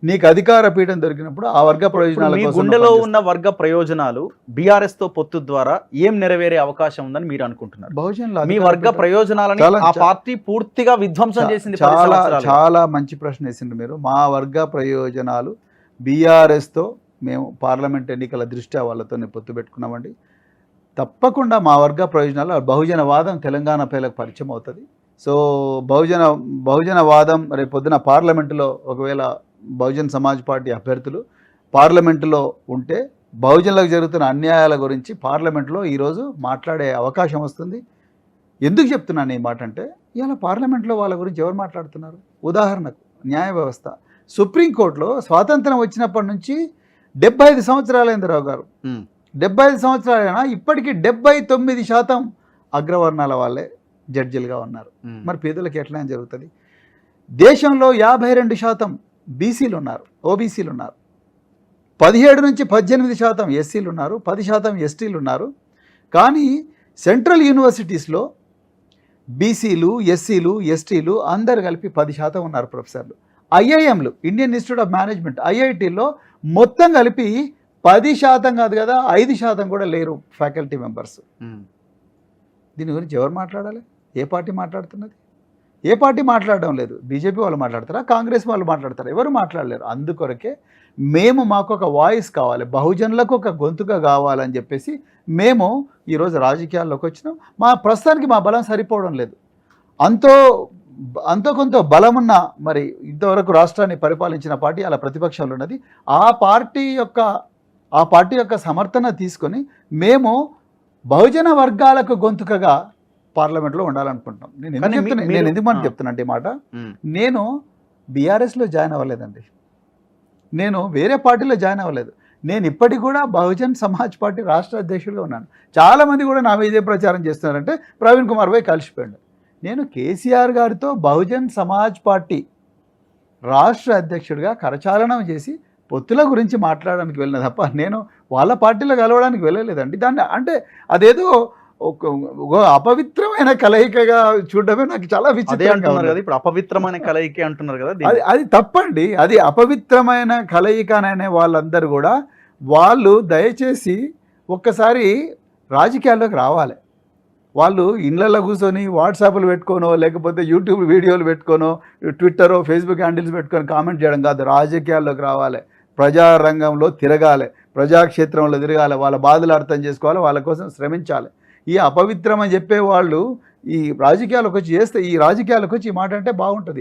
నీకు అధికార పీఠం దొరికినప్పుడు ఆ వర్గ ప్రయోజనాల మీ కోసం గుండెలో ఉన్న వర్గ ప్రయోజనాలు బీఆర్ఎస్ తో పొత్తు ద్వారా ఏం నెరవేరే అవకాశం ఉందని మీరు అనుకుంటున్నారు? బహుజనుల మీ వర్గ ప్రయోజనాలని ఆ పార్టీ పూర్తిగా విధ్వంసం చేసింది. చాలా మంచి ప్రశ్న వేసింది మీరు. మా వర్గ ప్రయోజనాలు బీఆర్ఎస్ తో మేము పార్లమెంట్ ఎన్నికల దృష్ట్యా వాళ్ళతో పొత్తు పెట్టుకున్నామండి. తప్పకుండా మా వర్గ ప్రయోజనాలు బహుజనవాదం తెలంగాణ ప్రజలకు పరిచయం అవుతుంది. సో బహుజనవాదం రేపు పొద్దున పార్లమెంటులో ఒకవేళ బహుజన్ సమాజ్ పార్టీ అభ్యర్థులు పార్లమెంటులో ఉంటే బహుజనులకు జరుగుతున్న అన్యాయాల గురించి పార్లమెంట్లో ఈరోజు మాట్లాడే అవకాశం వస్తుంది. ఎందుకు చెప్తున్నాను ఈ మాట అంటే, ఇవాళ పార్లమెంట్లో వాళ్ళ గురించి ఎవరు మాట్లాడుతున్నారు? ఉదాహరణకు న్యాయ వ్యవస్థ. సుప్రీంకోర్టులో స్వాతంత్రం వచ్చినప్పటి నుంచి 75 సంవత్సరాలైంది రావు గారు. 75 సంవత్సరాలైనా ఇప్పటికీ 79% అగ్రవర్ణాల వాళ్ళే జడ్జిలుగా ఉన్నారు. మరి పేదలకు ఎట్లా జరుగుతుంది? దేశంలో 52% బీసీలు ఉన్నారు, ఓబీసీలు ఉన్నారు. 17 నుంచి 18% ఎస్సీలు ఉన్నారు, 10% ఎస్టీలు ఉన్నారు. కానీ సెంట్రల్ యూనివర్సిటీస్లో బీసీలు, ఎస్సీలు, ఎస్టీలు అందరు కలిపి 10% ఉన్నారు ప్రొఫెసర్లు. ఐఐఎంలు, ఇండియన్ ఇన్స్టిట్యూట్ ఆఫ్ మేనేజ్మెంట్, ఐఐటీల్లో మొత్తం కలిపి 10% కాదు కదా, 5% కూడా లేరు ఫ్యాకల్టీ మెంబర్స్. దీని గురించి ఎవరు మాట్లాడాలి? ఏ పార్టీ మాట్లాడుతున్నది? ఏ పార్టీ మాట్లాడడం లేదు. బీజేపీ వాళ్ళు మాట్లాడతారా, కాంగ్రెస్ వాళ్ళు మాట్లాడతారా? ఎవరు మాట్లాడలేరు. అందుకొరకే మాకు ఒక వాయిస్ కావాలి, బహుజనులకు ఒక గొంతుగా కావాలని చెప్పేసి మేము ఈరోజు రాజకీయాల్లోకి వచ్చినాం. ప్రస్తుతానికి మా బలం సరిపోవడం లేదు. అంతో కొంత బలమున్న మరి ఇంతవరకు రాష్ట్రాన్ని పరిపాలించిన పార్టీ అలా ప్రతిపక్షంలో ఉన్నది. ఆ పార్టీ యొక్క సమర్థన తీసుకొని మేము బహుజన వర్గాలకు గొంతుకగా పార్లమెంట్లో ఉండాలనుకుంటున్నాం. నేను ఎందుకు మాట చెప్తున్నా అంటే మాట, నేను బీఆర్ఎస్లో జాయిన్ అవ్వలేదండి, నేను వేరే పార్టీలో జాయిన్ అవ్వలేదు. నేను ఇప్పటికి కూడా బహుజన్ సమాజ్ పార్టీ రాష్ట్ర అధ్యక్షుడిగా ఉన్నాను. చాలామంది కూడా నా మీదే ప్రచారం చేస్తున్నారంటే ప్రవీణ్ కుమార్ భాయ్ కలిసిపోయాడు. నేను కేసీఆర్ గారితో బహుజన్ సమాజ్ పార్టీ రాష్ట్ర అధ్యక్షుడిగా కరచాలనం చేసి పొత్తుల గురించి మాట్లాడడానికి వెళ్ళిన తప్ప నేను వాళ్ళ పార్టీలో కలవడానికి వెళ్ళలేదండి. దాన్ని అంటే అదేదో ఒక అపవిత్రమైన కలయికగా చూడడమే నాకు చాలా విచిత్రంగా ఉంది కదా. ఇప్పుడు అపవిత్రమైన కలయిక అంటున్నారు కదా, అది తప్పండి. అది అపవిత్రమైన కలయిక అనే వాళ్ళందరూ కూడా వాళ్ళు దయచేసి ఒక్కసారి రాజకీయాల్లోకి రావాలి. వాళ్ళు ఇళ్ళల్లో కూర్చొని వాట్సాప్లు పెట్టుకోనో లేకపోతే యూట్యూబ్ వీడియోలు పెట్టుకోనో ట్విట్టరో ఫేస్బుక్ హ్యాండిల్స్ పెట్టుకొని కామెంట్ చేయడం కాదు. రాజకీయాల్లోకి రావాలి, ప్రజారంగంలో తిరగాలి, ప్రజాక్షేత్రంలో తిరగాలి, వాళ్ళ బాధలు అర్థం చేసుకోవాలి, వాళ్ళ కోసం శ్రమించాలి. ఈ అపవిత్రం అని చెప్పేవాళ్ళు ఈ రాజకీయాలకు వచ్చి ఈ మాట అంటే బాగుంటుంది.